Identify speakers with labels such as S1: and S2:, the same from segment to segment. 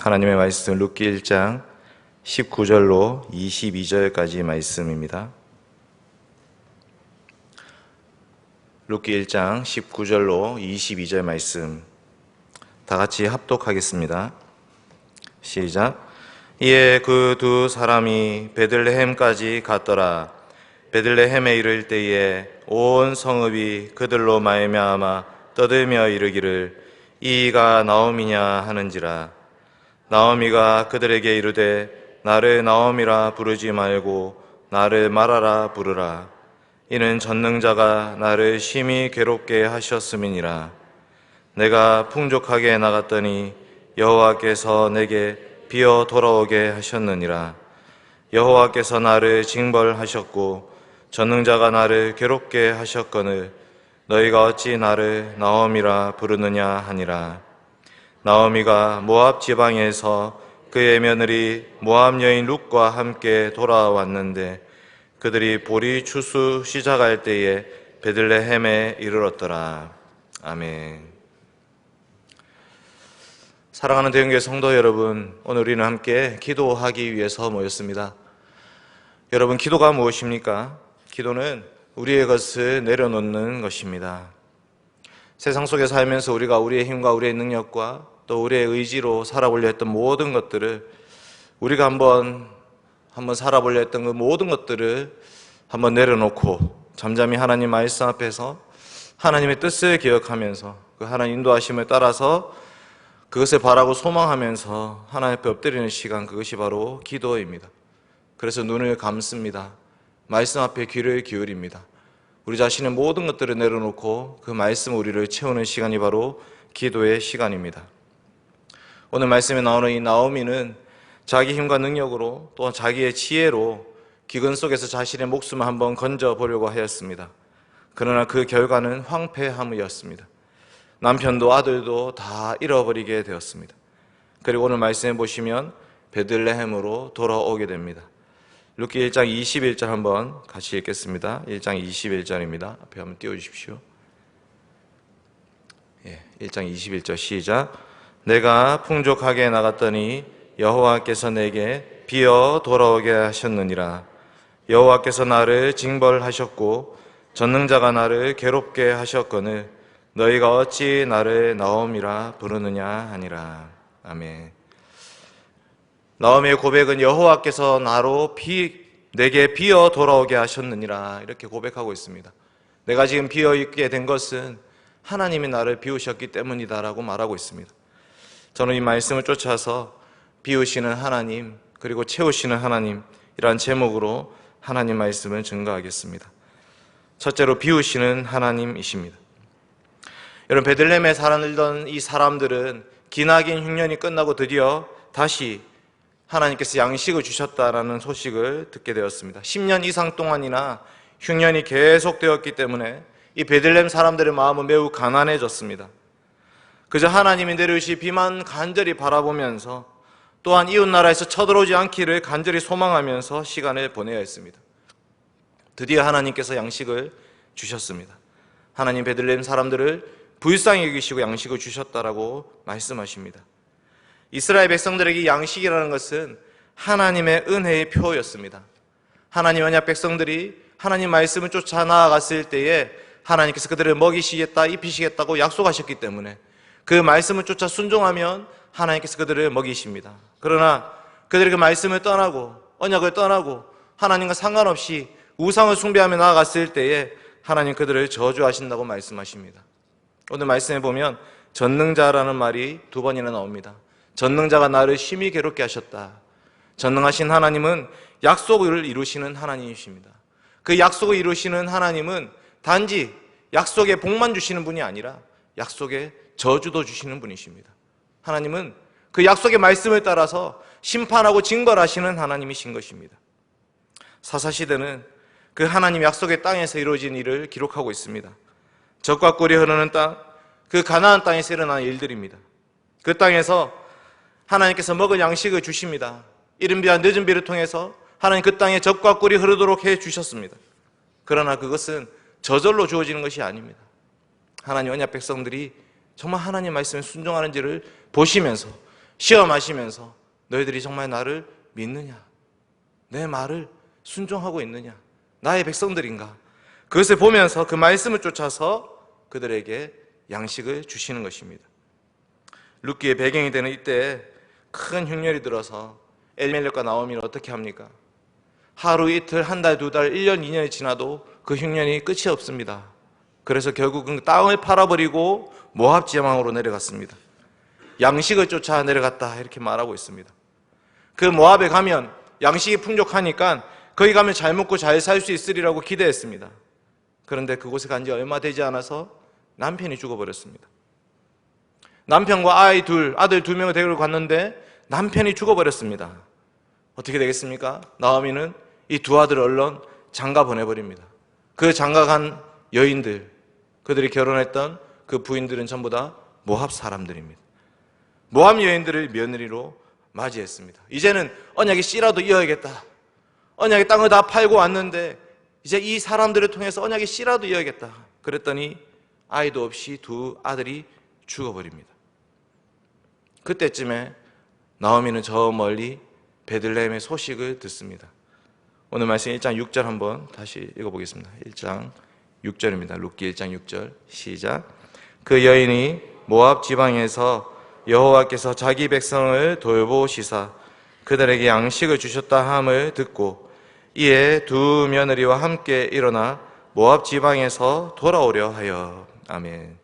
S1: 하나님의 말씀 룻기 1장 19절로 22절까지 말씀입니다. 룻기 1장 19절로 22절 말씀 다 같이 합독하겠습니다. 시작. 이에 그 두 사람이 베들레헴까지 갔더라. 베들레헴에 이를 때에 온 성읍이 그들로 말미암아 떠들며 이르기를 이가 나오미냐 하는지라. 나오미가 그들에게 이르되 나를 나오미라 부르지 말고 나를 마라라 부르라. 이는 전능자가 나를 심히 괴롭게 하셨음이니라. 내가 풍족하게 나갔더니 여호와께서 내게 비어 돌아오게 하셨느니라. 여호와께서 나를 징벌하셨고 전능자가 나를 괴롭게 하셨거늘 너희가 어찌 나를 나오미라 부르느냐 하니라. 나오미가 모압 지방에서 그의 며느리 모압 여인 룻과 함께 돌아왔는데 그들이 보리 추수 시작할 때에 베들레헴에 이르렀더라. 아멘. 사랑하는 대형교회 성도 여러분, 오늘 우리는 함께 기도하기 위해서 모였습니다. 여러분, 기도가 무엇입니까? 기도는 우리의 것을 내려놓는 것입니다. 세상 속에 살면서 우리가 우리의 힘과 우리의 능력과 또 우리의 의지로 살아보려 했던 모든 것들을 우리가 한번 살아보려 했던 그 모든 것들을 한번 내려놓고 잠잠히 하나님 말씀 앞에서 하나님의 뜻을 기억하면서 그 하나님 인도하심을 따라서 그것을 바라고 소망하면서 하나님 앞에 엎드리는 시간, 그것이 바로 기도입니다. 그래서 눈을 감습니다. 말씀 앞에 귀를 기울입니다. 우리 자신의 모든 것들을 내려놓고 그 말씀 우리를 채우는 시간이 바로 기도의 시간입니다. 오늘 말씀에 나오는 이 나오미는 자기 힘과 능력으로 또 자기의 지혜로 기근 속에서 자신의 목숨을 한번 건져보려고 하였습니다. 그러나 그 결과는 황폐함이었습니다. 남편도 아들도 다 잃어버리게 되었습니다. 그리고 오늘 말씀해 보시면 베들레헴으로 돌아오게 됩니다. 룻기 1장 21절 한번 같이 읽겠습니다. 1장 21절입니다. 앞에 한번 띄워주십시오. 1장 21절 시작. 내가 풍족하게 나갔더니 여호와께서 내게 비어 돌아오게 하셨느니라. 여호와께서 나를 징벌하셨고 전능자가 나를 괴롭게 하셨거늘 너희가 어찌 나를 나오미라 부르느냐 하니라. 아멘. 나오미의 고백은 여호와께서 내게 비어 돌아오게 하셨느니라 이렇게 고백하고 있습니다. 내가 지금 비어 있게 된 것은 하나님이 나를 비우셨기 때문이다라고 말하고 있습니다. 저는 이 말씀을 쫓아서 비우시는 하나님 그리고 채우시는 하나님이란 제목으로 하나님 말씀을 증거하겠습니다. 첫째로 비우시는 하나님이십니다. 여러분, 베들레헴에 살던 이 사람들은 기나긴 흉년이 끝나고 드디어 다시 하나님께서 양식을 주셨다라는 소식을 듣게 되었습니다. 10년 이상 동안이나 흉년이 계속되었기 때문에 이 베들레헴 사람들의 마음은 매우 가난해졌습니다. 그저 하나님이 내려주실 비만 간절히 바라보면서 또한 이웃나라에서 쳐들어오지 않기를 간절히 소망하면서 시간을 보내야 했습니다. 드디어 하나님께서 양식을 주셨습니다. 하나님 베들레헴 사람들을 불쌍히 여기시고 양식을 주셨다라고 말씀하십니다. 이스라엘 백성들에게 양식이라는 것은 하나님의 은혜의 표였습니다. 하나님 언약 백성들이 하나님 말씀을 쫓아 나아갔을 때에 하나님께서 그들을 먹이시겠다, 입히시겠다고 약속하셨기 때문에 그 말씀을 쫓아 순종하면 하나님께서 그들을 먹이십니다. 그러나 그들이 그 말씀을 떠나고 언약을 떠나고 하나님과 상관없이 우상을 숭배하며 나아갔을 때에 하나님 그들을 저주하신다고 말씀하십니다. 오늘 말씀에 보면 전능자라는 말이 두 번이나 나옵니다. 전능자가 나를 심히 괴롭게 하셨다. 전능하신 하나님은 약속을 이루시는 하나님이십니다. 그 약속을 이루시는 하나님은 단지 약속에 복만 주시는 분이 아니라 약속에 저주도 주시는 분이십니다. 하나님은 그 약속의 말씀을 따라서 심판하고 징벌하시는 하나님이신 것입니다. 사사시대는 그 하나님 약속의 땅에서 이루어진 일을 기록하고 있습니다. 젖과 꿀이 흐르는 땅, 그 가나안 땅에서 일어난 일들입니다. 그 땅에서 하나님께서 먹을 양식을 주십니다. 이른 비와 늦은 비를 통해서 하나님 그 땅에 젖과 꿀이 흐르도록 해주셨습니다. 그러나 그것은 저절로 주어지는 것이 아닙니다. 하나님 언약 백성들이 정말 하나님 말씀에 순종하는지를 보시면서 시험하시면서 너희들이 정말 나를 믿느냐? 내 말을 순종하고 있느냐? 나의 백성들인가? 그것을 보면서 그 말씀을 쫓아서 그들에게 양식을 주시는 것입니다. 룻기의 배경이 되는 이때 큰 흉년이 들어서 엘리멜렉과 나오미는 어떻게 합니까? 하루 이틀, 한 달, 두 달, 1년, 2년이 지나도 그 흉년이 끝이 없습니다. 그래서 결국은 땅을 팔아버리고 모압 지방으로 내려갔습니다. 양식을 쫓아 내려갔다 이렇게 말하고 있습니다. 그 모압에 가면 양식이 풍족하니까 거기 가면 잘 먹고 잘 살 수 있으리라고 기대했습니다. 그런데 그곳에 간 지 얼마 되지 않아서 남편이 죽어버렸습니다. 남편과 아들 두 명을 데리고 갔는데 남편이 죽어버렸습니다. 어떻게 되겠습니까? 나오미는 이 두 아들을 얼른 장가 보내버립니다. 그 장가간 여인들, 그들이 결혼했던 그 부인들은 전부 다 모압 사람들입니다. 모압 여인들을 며느리로 맞이했습니다. 이제는 언약의 씨라도 이어야겠다. 언약의 땅을 다 팔고 왔는데 이제 이 사람들을 통해서 언약의 씨라도 이어야겠다. 그랬더니 아이도 없이 두 아들이 죽어버립니다. 그때쯤에 나오미는 저 멀리 베들레헴의 소식을 듣습니다. 오늘 말씀 1장 6절 한번 다시 읽어보겠습니다. 1장 6절입니다. 룻기 1장 6절 시작. 그 여인이 모압 지방에서 여호와께서 자기 백성을 돌보시사 그들에게 양식을 주셨다 함을 듣고 이에 두 며느리와 함께 일어나 모압 지방에서 돌아오려 하여. 아멘.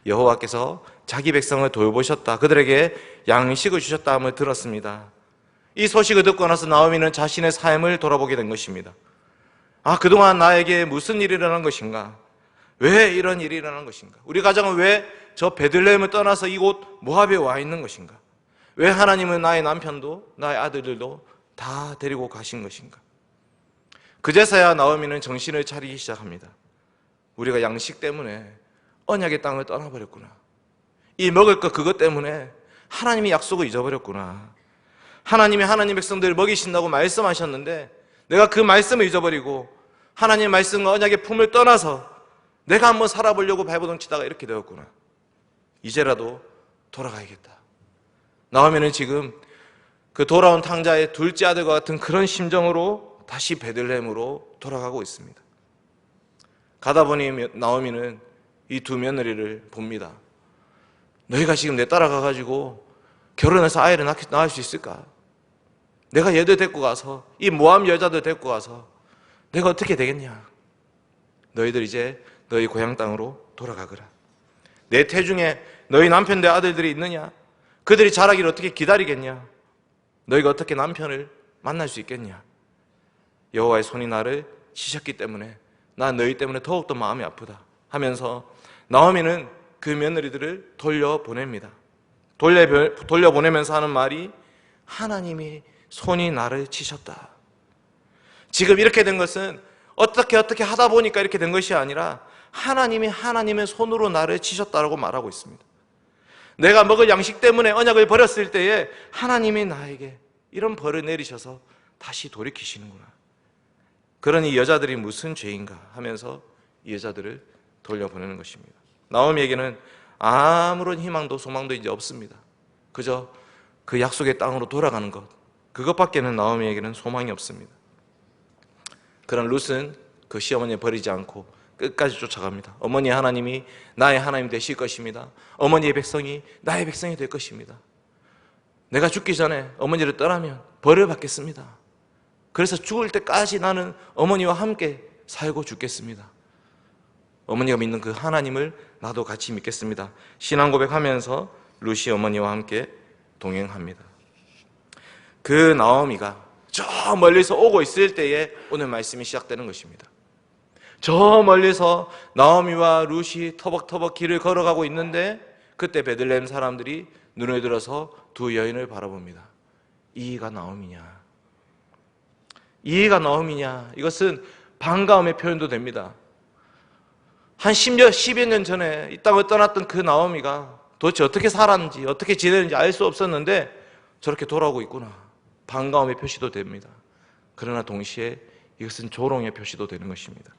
S1: 여호와께서 자기 백성을 돌보셨다, 그들에게 양식을 주셨다 함을 들었습니다. 이 소식을 듣고 나서 나오미는 자신의 삶을 돌아보게 된 것입니다. 그동안 나에게 무슨 일이 일어난 것인가? 왜 이런 일이 일어난 것인가? 우리 가정은 왜 저 베들레헴을 떠나서 이곳 모압에 와 있는 것인가? 왜 하나님은 나의 남편도 나의 아들들도 다 데리고 가신 것인가? 그제서야 나오미는 정신을 차리기 시작합니다. 우리가 양식 때문에 언약의 땅을 떠나버렸구나. 이 먹을 것 그것 때문에 하나님이 약속을 잊어버렸구나. 하나님이 하나님 백성들을 먹이신다고 말씀하셨는데 내가 그 말씀을 잊어버리고 하나님의 말씀과 언약의 품을 떠나서 내가 한번 살아보려고 발버둥치다가 이렇게 되었구나. 이제라도 돌아가야겠다. 나오미는 지금 그 돌아온 탕자의 둘째 아들과 같은 그런 심정으로 다시 베들레헴으로 돌아가고 있습니다. 가다 보니 나오미는 이 두 며느리를 봅니다. 너희가 지금 내 따라가가지고 결혼해서 아이를 낳을 수 있을까? 내가 얘들 데리고 가서 이 모압 여자들 데리고 가서 내가 어떻게 되겠냐? 너희들 이제 너희 고향 땅으로 돌아가거라. 내 태중에 너희 남편들 아들들이 있느냐? 그들이 자라기를 어떻게 기다리겠냐? 너희가 어떻게 남편을 만날 수 있겠냐? 여호와의 손이 나를 치셨기 때문에 난 너희 때문에 더욱더 마음이 아프다 하면서 나오미는 그 며느리들을 돌려보냅니다. 돌려보내면서 하는 말이 하나님이 손이 나를 치셨다. 지금 이렇게 된 것은 어떻게 하다 보니까 이렇게 된 것이 아니라 하나님이 하나님의 손으로 나를 치셨다고 말하고 있습니다. 내가 먹을 양식 때문에 언약을 버렸을 때에 하나님이 나에게 이런 벌을 내리셔서 다시 돌이키시는구나. 그러니 이 여자들이 무슨 죄인가 하면서 이 여자들을 돌려보내는 것입니다. 나오미에게는 아무런 희망도 소망도 이제 없습니다. 그저 그 약속의 땅으로 돌아가는 것, 그것밖에는 나오미에게는 소망이 없습니다. 그런 룻은 그 시어머니를 버리지 않고 끝까지 쫓아갑니다. 어머니 하나님이 나의 하나님 되실 것입니다. 어머니의 백성이 나의 백성이 될 것입니다. 내가 죽기 전에 어머니를 떠나면 벌을 받겠습니다. 그래서 죽을 때까지 나는 어머니와 함께 살고 죽겠습니다. 어머니가 믿는 그 하나님을 나도 같이 믿겠습니다. 신앙 고백하면서 룻이 어머니와 함께 동행합니다. 그 나오미가 저 멀리서 오고 있을 때에 오늘 말씀이 시작되는 것입니다. 저 멀리서 나오미와 룻이 터벅터벅 길을 걸어가고 있는데 그때 베들레헴 사람들이 눈을 들어서 두 여인을 바라봅니다. 이가 나오미냐? 이가 나오미냐? 이것은 반가움의 표현도 됩니다. 한 10여 년 전에 이 땅을 떠났던 그 나오미가 도대체 어떻게 살았는지 어떻게 지내는지 알 수 없었는데 저렇게 돌아오고 있구나. 반가움의 표시도 됩니다. 그러나 동시에 이것은 조롱의 표시도 되는 것입니다.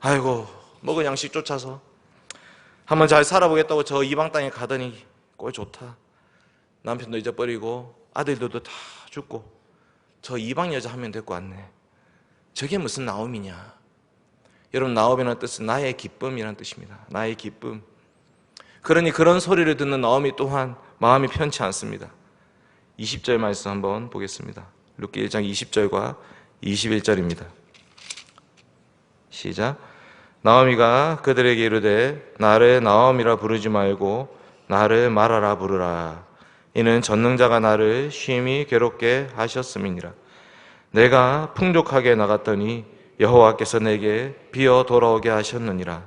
S1: 아이고 먹은 양식 쫓아서 한번 잘 살아보겠다고 저 이방 땅에 가더니 꼴 좋다. 남편도 잊어버리고 아들들도 다 죽고 저 이방 여자 한 명 데리고 왔네. 저게 무슨 나옴이냐? 여러분, 나옴이라는 뜻은 나의 기쁨이라는 뜻입니다. 나의 기쁨. 그러니 그런 소리를 듣는 나옴이 또한 마음이 편치 않습니다. 20절 말씀 한번 보겠습니다. 룻기 1장 20절과 21절입니다. 시작. 나오미가 그들에게 이르되 나를 나오미라 부르지 말고 나를 마라라 부르라. 이는 전능자가 나를 심히 괴롭게 하셨음이니라. 내가 풍족하게 나갔더니 여호와께서 내게 비어 돌아오게 하셨느니라.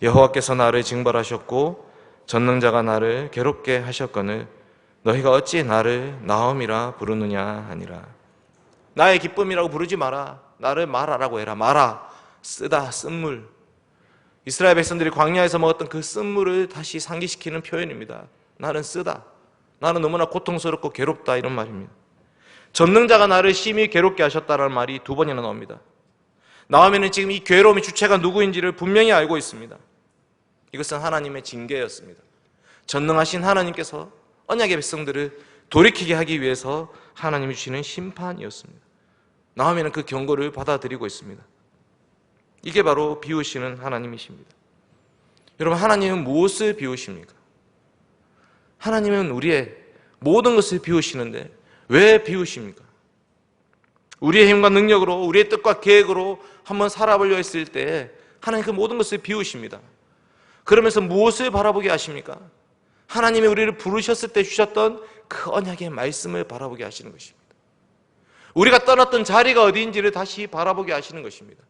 S1: 여호와께서 나를 징벌하셨고 전능자가 나를 괴롭게 하셨거늘 너희가 어찌 나를 나옴이라 부르느냐 하니라. 나의 기쁨이라고 부르지 마라. 나를 마라라고 해라. 마라, 쓰다, 쓴물. 이스라엘 백성들이 광야에서 먹었던 그 쓴물을 다시 상기시키는 표현입니다. 나는 쓰다. 나는 너무나 고통스럽고 괴롭다, 이런 말입니다. 전능자가 나를 심히 괴롭게 하셨다는 말이 두 번이나 나옵니다. 나오미는 지금 이 괴로움의 주체가 누구인지를 분명히 알고 있습니다. 이것은 하나님의 징계였습니다. 전능하신 하나님께서 언약의 백성들을 돌이키게 하기 위해서 하나님이 주시는 심판이었습니다. 나오미는 그 경고를 받아들이고 있습니다. 이게 바로 비우시는 하나님이십니다. 여러분, 하나님은 무엇을 비우십니까? 하나님은 우리의 모든 것을 비우시는데 왜 비우십니까? 우리의 힘과 능력으로, 우리의 뜻과 계획으로 한번 살아보려 했을 때 하나님 그 모든 것을 비우십니다. 그러면서 무엇을 바라보게 하십니까? 하나님이 우리를 부르셨을 때 주셨던 그 언약의 말씀을 바라보게 하시는 것입니다. 우리가 떠났던 자리가 어디인지를 다시 바라보게 하시는 것입니다.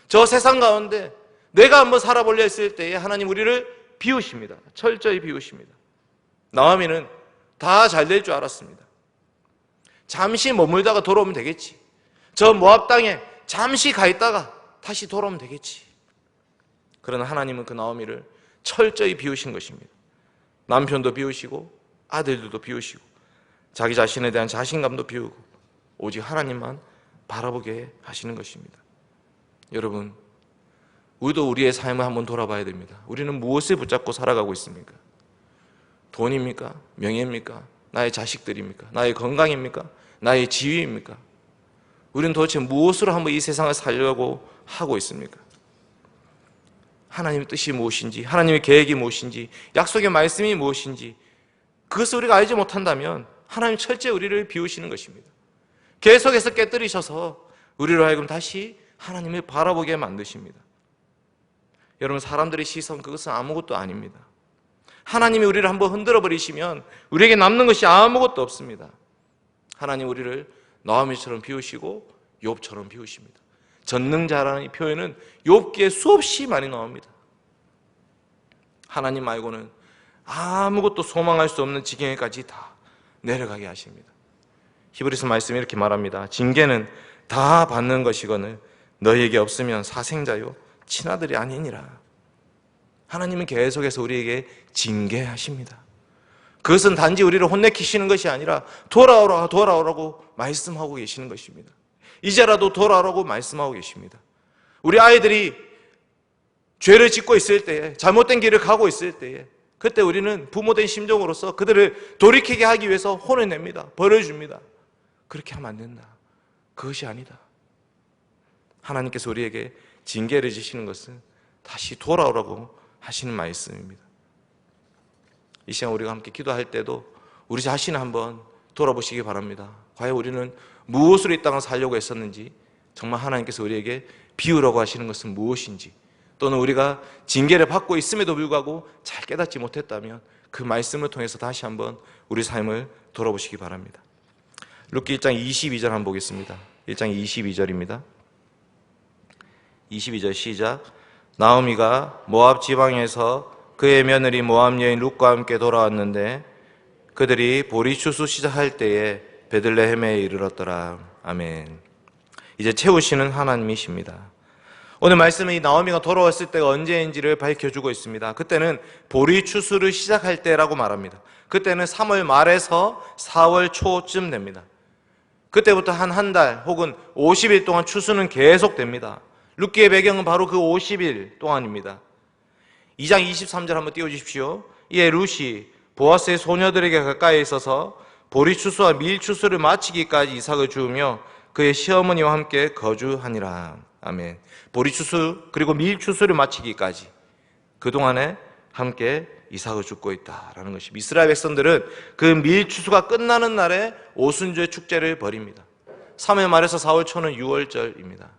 S1: 저 세상 가운데 내가 한번 살아보려 했을 때에 하나님 우리를 비우십니다. 철저히 비우십니다. 나오미는 다 잘 될 줄 알았습니다. 잠시 머물다가 돌아오면 되겠지. 저 모압 땅에 잠시 가 있다가 다시 돌아오면 되겠지. 그러나 하나님은 그 나오미를 철저히 비우신 것입니다. 남편도 비우시고 아들들도 비우시고 자기 자신에 대한 자신감도 비우고 오직 하나님만 바라보게 하시는 것입니다. 여러분, 우리도 우리의 삶을 한번 돌아봐야 됩니다. 우리는 무엇을 붙잡고 살아가고 있습니까? 돈입니까? 명예입니까? 나의 자식들입니까? 나의 건강입니까? 나의 지위입니까? 우리는 도대체 무엇으로 한번 이 세상을 살려고 하고 있습니까? 하나님의 뜻이 무엇인지, 하나님의 계획이 무엇인지, 약속의 말씀이 무엇인지 그것을 우리가 알지 못한다면 하나님 철저히 우리를 비우시는 것입니다. 계속해서 깨뜨리셔서 우리로 하여금 다시 하나님을 바라보게 만드십니다. 여러분, 사람들의 시선, 그것은 아무것도 아닙니다. 하나님이 우리를 한번 흔들어 버리시면 우리에게 남는 것이 아무것도 없습니다. 하나님 우리를 나오미처럼 비우시고 욥처럼 비우십니다. 전능자라는 이 표현은 욥기에 수없이 많이 나옵니다. 하나님 말고는 아무것도 소망할 수 없는 지경에까지 다 내려가게 하십니다. 히브리서 말씀이 이렇게 말합니다. 징계는 다 받는 것이거늘 너희에게 없으면 사생자요 친아들이 아니니라. 하나님은 계속해서 우리에게 징계하십니다. 그것은 단지 우리를 혼내키시는 것이 아니라 돌아오라고 말씀하고 계시는 것입니다. 이제라도 돌아오라고 말씀하고 계십니다. 우리 아이들이 죄를 짓고 있을 때에, 잘못된 길을 가고 있을 때에 그때 우리는 부모된 심정으로서 그들을 돌이키게 하기 위해서 혼을 냅니다. 벌을 줍니다. 그렇게 하면 안 된다. 그것이 아니다. 하나님께서 우리에게 징계를 지시는 것은 다시 돌아오라고 하시는 말씀입니다. 이 시간 우리가 함께 기도할 때도 우리 자신을 한번 돌아보시기 바랍니다. 과연 우리는 무엇으로 이 땅을 살려고 했었는지, 정말 하나님께서 우리에게 비우라고 하시는 것은 무엇인지, 또는 우리가 징계를 받고 있음에도 불구하고 잘 깨닫지 못했다면 그 말씀을 통해서 다시 한번 우리 삶을 돌아보시기 바랍니다. 룻기 1장 22절 한번 보겠습니다. 1장 22절입니다. 22절 시작. 나오미가 모압 지방에서 그의 며느리 모압 여인 룻과 함께 돌아왔는데 그들이 보리 추수 시작할 때에 베들레헴에 이르렀더라. 아멘. 이제 채우시는 하나님이십니다. 오늘 말씀은 이 나오미가 돌아왔을 때가 언제인지를 밝혀주고 있습니다. 그때는 보리 추수를 시작할 때라고 말합니다. 그때는 3월 말에서 4월 초쯤 됩니다. 그때부터 한 달 혹은 50일 동안 추수는 계속됩니다. 룻기의 배경은 바로 그 50일 동안입니다. 2장 23절 한번 띄워주십시오. 이에 룻이 보아스의 소녀들에게 가까이 있어서 보리추수와 밀추수를 마치기까지 이삭을 주우며 그의 시어머니와 함께 거주하니라. 아멘. 보리추수 그리고 밀추수를 마치기까지 그동안에 함께 이삭을 줍고 있다라는 것입니다. 이스라엘 백성들은 그 밀추수가 끝나는 날에 오순절 축제를 벌입니다. 3월 말에서 4월 초는 6월절입니다.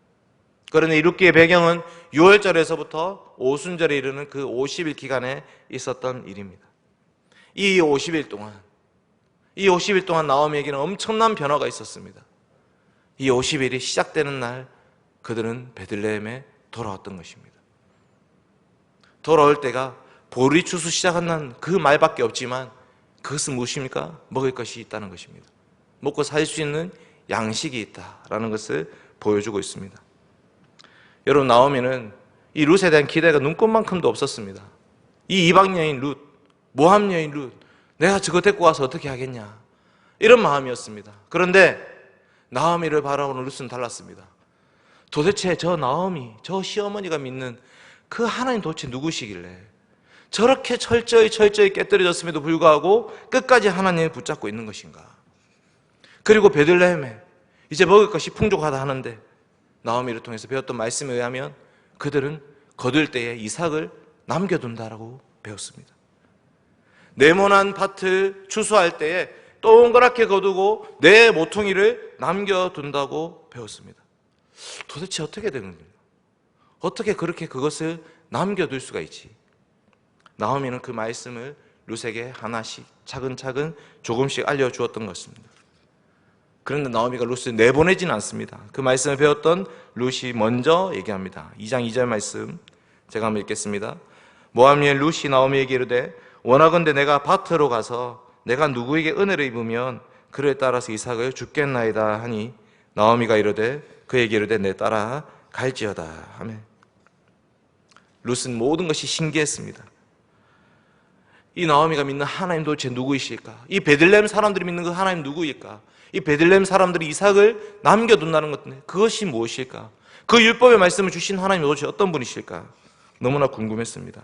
S1: 그런데 이룻기의 배경은 6월절에서부터 오순절에 이르는 그 50일 기간에 있었던 일입니다. 이 50일 동안 나오미에게는 엄청난 변화가 있었습니다. 이 50일이 시작되는 날 그들은 베들레헴에 돌아왔던 것입니다. 돌아올 때가 보리추수 시작한 그 말밖에 없지만 그것은 무엇입니까? 먹을 것이 있다는 것입니다. 먹고 살 수 있는 양식이 있다라는 것을 보여주고 있습니다. 여러분, 나오미는 이 룻에 대한 기대가 눈꽃만큼도 없었습니다. 이 이방 여인 룻, 모함 여인 룻, 내가 저거 데리고 와서 어떻게 하겠냐, 이런 마음이었습니다. 그런데 나오미를 바라보는 룻은 달랐습니다. 도대체 저 나오미, 저 시어머니가 믿는 그 하나님 도대체 누구시길래 저렇게 철저히 깨뜨려졌음에도 불구하고 끝까지 하나님을 붙잡고 있는 것인가? 그리고 베들레헴에 이제 먹을 것이 풍족하다 하는데 나오미를 통해서 배웠던 말씀에 의하면 그들은 거둘 때에 이삭을 남겨둔다라고 배웠습니다. 네모난 밭을 추수할 때에 동그랗게 거두고 내 모퉁이를 남겨둔다고 배웠습니다. 도대체 어떻게 되는 거예요? 어떻게 그렇게 그것을 남겨둘 수가 있지? 나오미는 그 말씀을 룻에게 하나씩 차근차근 조금씩 알려주었던 것입니다. 그런데 나오미가 룻을 내보내지는 않습니다. 그 말씀을 배웠던 룻이 먼저 얘기합니다. 2장 2절 말씀 제가 한번 읽겠습니다. 모함의 룻이 나오미에게 이르되 원하건대 내가 밭으로 가서 내가 누구에게 은혜를 입으면 그를 따라서 이삭을 줍겠나이다 하니 나오미가 이르되 그에게 이르되 내 따라 갈지어다. 아멘. 룻은 모든 것이 신기했습니다. 이 나오미가 믿는 하나님 도대체 누구이실까? 이 베들레헴 사람들이 믿는 그 하나님 누구일까? 이 베들레헴 사람들이 이삭을 남겨둔다는 것인데 그것이 무엇일까? 그 율법의 말씀을 주신 하나님 도대체 어떤 분이실까? 너무나 궁금했습니다.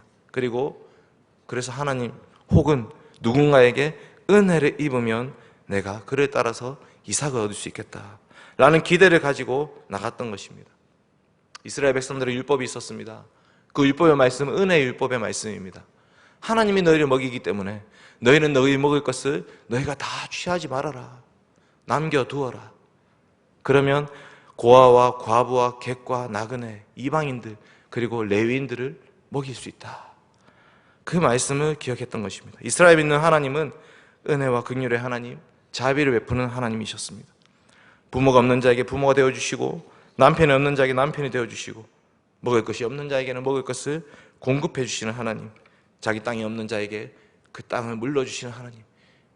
S1: 그래서 하나님 혹은 누군가에게 은혜를 입으면 내가 그를 따라서 이삭을 얻을 수 있겠다 라는 기대를 가지고 나갔던 것입니다. 이스라엘 백성들의 율법이 있었습니다. 그 율법의 말씀은 은혜의 율법의 말씀입니다. 하나님이 너희를 먹이기 때문에 너희는 너희 먹을 것을 너희가 다 취하지 말아라, 남겨두어라. 그러면 고아와 과부와 객과 나그네, 이방인들 그리고 레위인들을 먹일 수 있다. 그 말씀을 기억했던 것입니다. 이스라엘 믿는 하나님은 은혜와 긍휼의 하나님, 자비를 베푸는 하나님이셨습니다. 부모가 없는 자에게 부모가 되어주시고 남편이 없는 자에게 남편이 되어주시고 먹을 것이 없는 자에게는 먹을 것을 공급해 주시는 하나님, 자기 땅이 없는 자에게 그 땅을 물려주시는 하나님,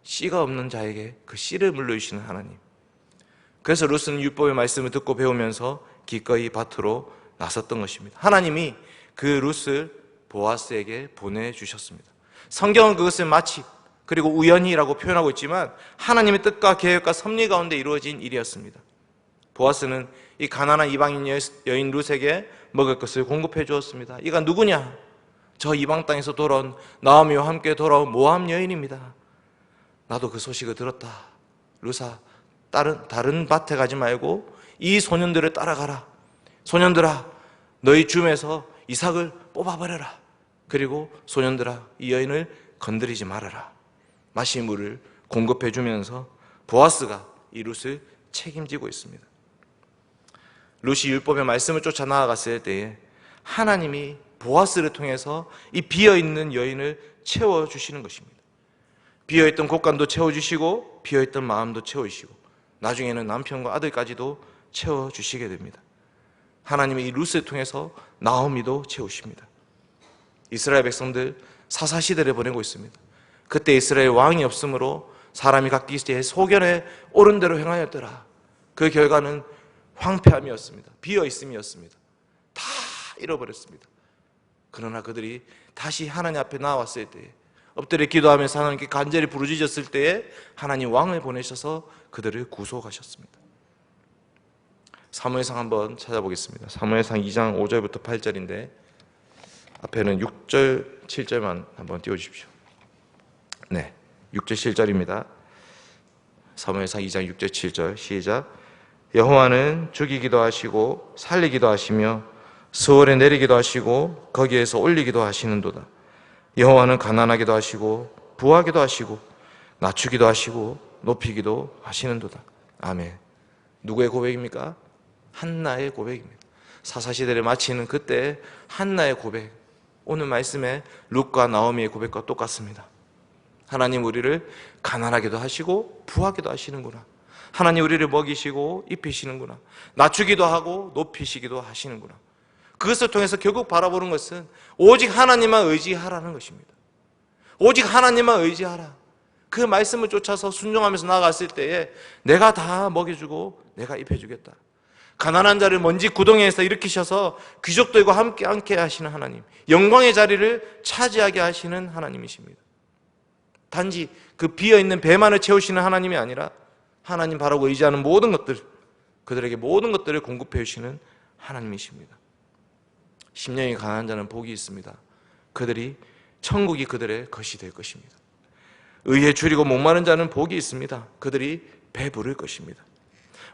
S1: 씨가 없는 자에게 그 씨를 물려주시는 하나님. 그래서 룻은 율법의 말씀을 듣고 배우면서 기꺼이 밭으로 나섰던 것입니다. 하나님이 그 룻을 보아스에게 보내주셨습니다. 성경은 그것을 마치 그리고 우연히라고 표현하고 있지만 하나님의 뜻과 계획과 섭리 가운데 이루어진 일이었습니다. 보아스는 이 가난한 이방인 여인 룻에게 먹을 것을 공급해 주었습니다. 이가 누구냐? 저 이방 땅에서 돌아온 나오미와 함께 돌아온 모함 여인입니다. 나도 그 소식을 들었다. 룻아, 다른 밭에 가지 말고 이 소년들을 따라가라. 소년들아, 너희 줌에서 이삭을 뽑아버려라. 그리고 소년들아, 이 여인을 건드리지 말아라. 마실 물을 공급해 주면서 보아스가 이 룻을 책임지고 있습니다. 룻이 율법의 말씀을 쫓아 나아갔을 때에 하나님이 보아스를 통해서 이 비어있는 여인을 채워주시는 것입니다. 비어있던 곳간도 채워주시고 비어있던 마음도 채워주시고 나중에는 남편과 아들까지도 채워주시게 됩니다. 하나님이 이 룻을 통해서 나오미도 채우십니다. 이스라엘 백성들 사사시대를 보내고 있습니다. 그때 이스라엘 왕이 없으므로 사람이 각기 소견에 옳은 대로 행하였더라. 그 결과는 황폐함이었습니다. 비어있음이었습니다. 다 잃어버렸습니다. 그러나 그들이 다시 하나님 앞에 나왔을 때에 엎드려 기도하면서 하나님께 간절히 부르짖었을 때에 하나님 왕을 보내셔서 그들을 구속하셨습니다. 사무엘상 한번 찾아보겠습니다. 사무엘상 2장 5절부터 8절인데 앞에는 6절, 7절만 한번 띄워주십시오. 네, 6절 7절입니다. 사무엘상 2장 6절 7절 시작. 여호와는 죽이기도 하시고 살리기도 하시며 수월에 내리기도 하시고 거기에서 올리기도 하시는도다. 여호와는 가난하기도 하시고 부하기도 하시고 낮추기도 하시고 높이기도 하시는도다. 아멘. 누구의 고백입니까? 한나의 고백입니다. 사사시대를 마치는 그때 한나의 고백, 오늘 말씀에 룻과 나오미의 고백과 똑같습니다. 하나님 우리를 가난하기도 하시고 부하기도 하시는구나. 하나님 우리를 먹이시고 입히시는구나. 낮추기도 하고 높이시기도 하시는구나. 그것을 통해서 결국 바라보는 것은 오직 하나님만 의지하라는 것입니다. 오직 하나님만 의지하라. 그 말씀을 쫓아서 순종하면서 나아갔을 때에 내가 다 먹여주고 내가 입혀주겠다. 가난한 자를 먼지 구덩이에서 일으키셔서 귀족들과 함께 앉게 하시는 하나님, 영광의 자리를 차지하게 하시는 하나님이십니다. 단지 그 비어있는 배만을 채우시는 하나님이 아니라 하나님 바라고 의지하는 모든 것들, 그들에게 모든 것들을 공급해 주시는 하나님이십니다. 심령이 가난한 자는 복이 있습니다. 그들이 천국이 그들의 것이 될 것입니다. 의에 줄이고 목마른 자는 복이 있습니다. 그들이 배부를 것입니다.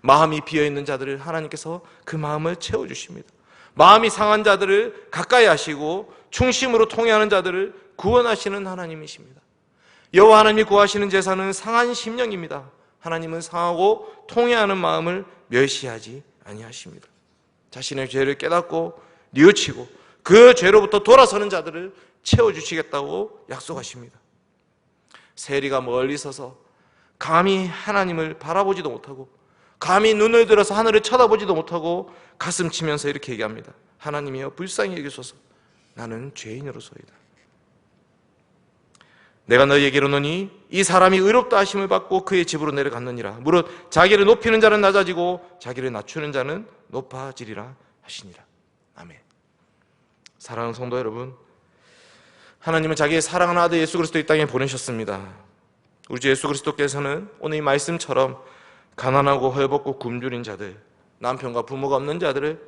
S1: 마음이 비어있는 자들을 하나님께서 그 마음을 채워주십니다. 마음이 상한 자들을 가까이 하시고 중심으로 통회하는 자들을 구원하시는 하나님이십니다. 여호와 하나님이 구하시는 제사는 상한 심령입니다. 하나님은 상하고 통회하는 마음을 멸시하지 아니하십니다. 자신의 죄를 깨닫고 뉘우치고 그 죄로부터 돌아서는 자들을 채워주시겠다고 약속하십니다. 세리가 멀리 서서 감히 하나님을 바라보지도 못하고 감히 눈을 들어서 하늘을 쳐다보지도 못하고 가슴 치면서 이렇게 얘기합니다. 하나님이여 불쌍히 여기소서. 나는 죄인으로소이다. 내가 너희에게 이르노니 이 사람이 의롭다 하심을 받고 그의 집으로 내려갔느니라. 무릇 자기를 높이는 자는 낮아지고 자기를 낮추는 자는 높아지리라 하시니라. 아멘. 사랑하는 성도 여러분, 하나님은 자기의 사랑하는 아들 예수 그리스도 이 땅에 보내셨습니다. 우리 주 예수 그리스도께서는 오늘 이 말씀처럼 가난하고 헐벗고 굶주린 자들, 남편과 부모가 없는 자들을,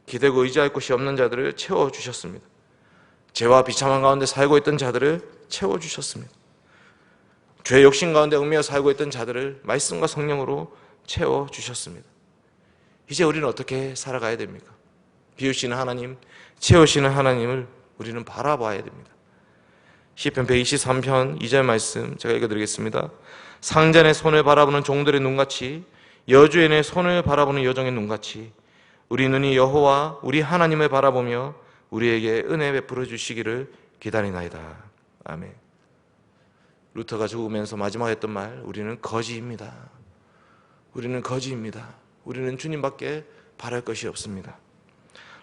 S1: 기대고 의지할 곳이 없는 자들을 채워주셨습니다. 죄와 비참한 가운데 살고 있던 자들을 채워주셨습니다. 죄 욕심 가운데 얽매여 살고 있던 자들을 말씀과 성령으로 채워주셨습니다. 이제 우리는 어떻게 살아가야 됩니까? 비우시는 하나님, 채우시는 하나님을 우리는 바라봐야 됩니다. 시편 123편 2절 말씀 제가 읽어드리겠습니다. 상전의 손을 바라보는 종들의 눈같이 여주인의 손을 바라보는 여종의 눈같이 우리 눈이 여호와 우리 하나님을 바라보며 우리에게 은혜 베풀어 주시기를 기다리나이다. 아멘. 루터가 죽으면서 마지막 했던 말, 우리는 거지입니다. 우리는 거지입니다. 우리는 주님밖에 바랄 것이 없습니다.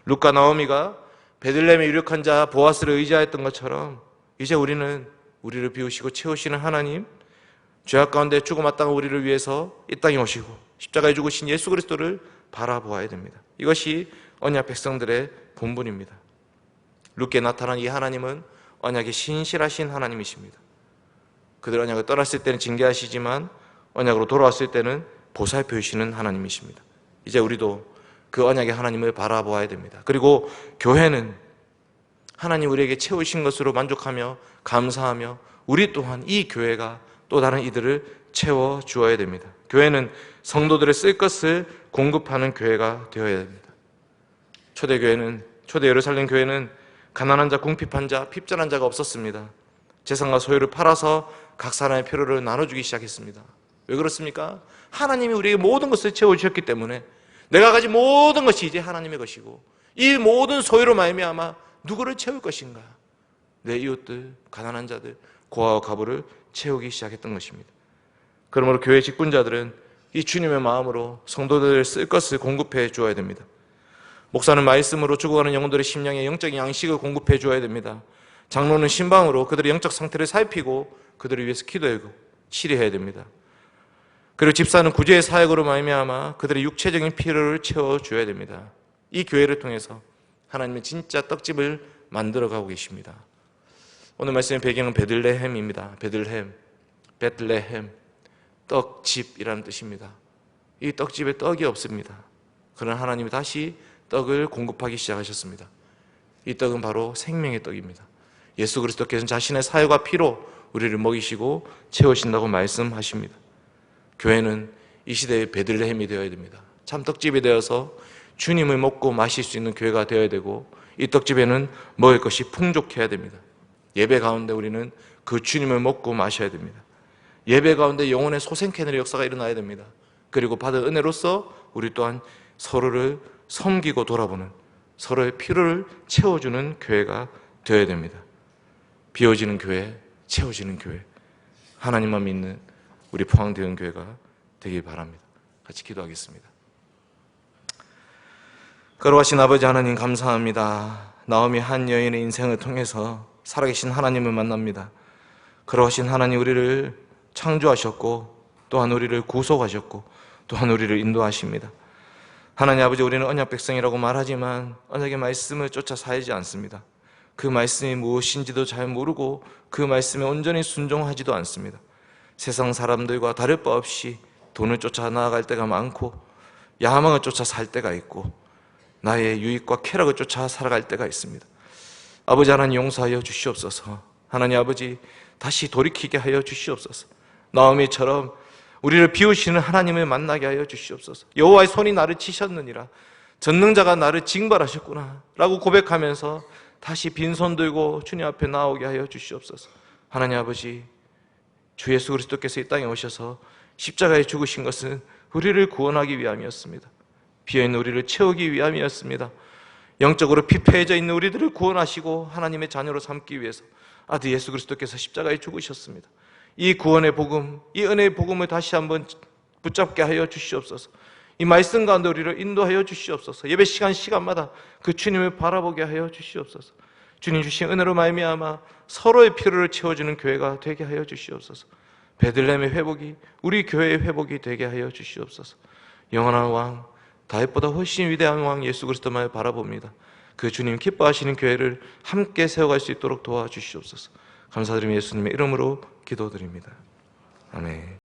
S1: 룻과 나오미가 베들레헴의 유력한 자 보아스를 의지하였던 것처럼 이제 우리는 우리를 비우시고 채우시는 하나님, 죄악 가운데 죽어마땅한 우리를 위해서 이 땅에 오시고 십자가에 죽으신 예수 그리스도를 바라보아야 됩니다. 이것이 언약 백성들의 본분입니다. 룻게 나타난 이 하나님은 언약에 신실하신 하나님이십니다. 그들 언약을 떠났을 때는 징계하시지만 언약으로 돌아왔을 때는 보살펴 주시는 하나님이십니다. 이제 우리도 그 언약의 하나님을 바라보아야 됩니다. 그리고 교회는 하나님 우리에게 채우신 것으로 만족하며 감사하며 우리 또한 이 교회가 또 다른 이들을 채워주어야 됩니다. 교회는 성도들의 쓸 것을 공급하는 교회가 되어야 됩니다. 초대 예루살렘 교회는 가난한 자, 궁핍한 자, 핍전한 자가 없었습니다. 재산과 소유를 팔아서 각 사람의 필요를 나눠주기 시작했습니다. 왜 그렇습니까? 하나님이 우리에게 모든 것을 채워주셨기 때문에 내가 가진 모든 것이 이제 하나님의 것이고 이 모든 소유로 말미암아 누구를 채울 것인가? 내 이웃들, 가난한 자들, 고아와 과부를 채우기 시작했던 것입니다. 그러므로 교회 직분자들은 이 주님의 마음으로 성도들을 쓸 것을 공급해 주어야 됩니다. 목사는 말씀으로 죽어가는 영혼들의 심령에 영적인 양식을 공급해 주어야 됩니다. 장로는 신방으로 그들의 영적 상태를 살피고 그들을 위해서 기도하고 치료해야 됩니다. 그리고 집사는 구제의 사역으로 말미암아 그들의 육체적인 필요를 채워줘야 됩니다. 이 교회를 통해서 하나님은 진짜 떡집을 만들어가고 계십니다. 오늘 말씀의 배경은 베들레헴입니다. 베들레헴, 떡집이라는 뜻입니다. 이 떡집에 떡이 없습니다. 그러나 하나님이 다시 떡을 공급하기 시작하셨습니다. 이 떡은 바로 생명의 떡입니다. 예수 그리스도께서는 자신의 사역과 피로 우리를 먹이시고 채우신다고 말씀하십니다. 교회는 이 시대의 베들레헴이 되어야 됩니다. 참 떡집이 되어서 주님을 먹고 마실 수 있는 교회가 되어야 되고, 이 떡집에는 먹을 것이 풍족해야 됩니다. 예배 가운데 우리는 그 주님을 먹고 마셔야 됩니다. 예배 가운데 영혼의 소생케ner의 역사가 일어나야 됩니다. 그리고 받은 은혜로서 우리 또한 서로를 섬기고 돌아보는, 서로의 필요를 채워주는 교회가 되어야 됩니다. 비워지는 교회, 채워지는 교회, 하나님만 믿는 우리 포항대형 교회가 되길 바랍니다. 같이 기도하겠습니다. 거룩하신 아버지 하나님, 감사합니다. 나오미 한 여인의 인생을 통해서 살아계신 하나님을 만납니다. 거룩하신 하나님, 우리를 창조하셨고 또한 우리를 구속하셨고 또한 우리를 인도하십니다. 하나님 아버지, 우리는 언약 백성이라고 말하지만 언약의 말씀을 쫓아 살지 않습니다. 그 말씀이 무엇인지도 잘 모르고 그 말씀에 온전히 순종하지도 않습니다. 세상 사람들과 다를 바 없이 돈을 쫓아 나아갈 때가 많고, 야망을 쫓아 살 때가 있고, 나의 유익과 쾌락을 쫓아 살아갈 때가 있습니다. 아버지 하나님, 용서하여 주시옵소서. 하나님 아버지, 다시 돌이키게 하여 주시옵소서. 나오미처럼 우리를 비우시는 하나님을 만나게 하여 주시옵소서. 여호와의 손이 나를 치셨느니라, 전능자가 나를 징벌하셨구나 라고 고백하면서 다시 빈손 들고 주님 앞에 나오게 하여 주시옵소서. 하나님 아버지, 주 예수 그리스도께서 이 땅에 오셔서 십자가에 죽으신 것은 우리를 구원하기 위함이었습니다. 비어있는 우리를 채우기 위함이었습니다. 영적으로 피폐해져 있는 우리들을 구원하시고 하나님의 자녀로 삼기 위해서 아들 예수 그리스도께서 십자가에 죽으셨습니다. 이 구원의 복음, 이 은혜의 복음을 다시 한번 붙잡게 하여 주시옵소서. 이 말씀 가운데 우리를 인도하여 주시옵소서. 예배 시간마다 그 주님을 바라보게 하여 주시옵소서. 주님 주신 은혜로 말미암아 서로의 필요를 채워주는 교회가 되게 하여 주시옵소서. 베들레헴의 회복이 우리 교회의 회복이 되게 하여 주시옵소서. 영원한 왕, 다윗보다 훨씬 위대한 왕 예수 그리스도만을 바라봅니다. 그 주님 기뻐하시는 교회를 함께 세워갈 수 있도록 도와주시옵소서. 감사드리며 예수님의 이름으로 기도드립니다. 아멘.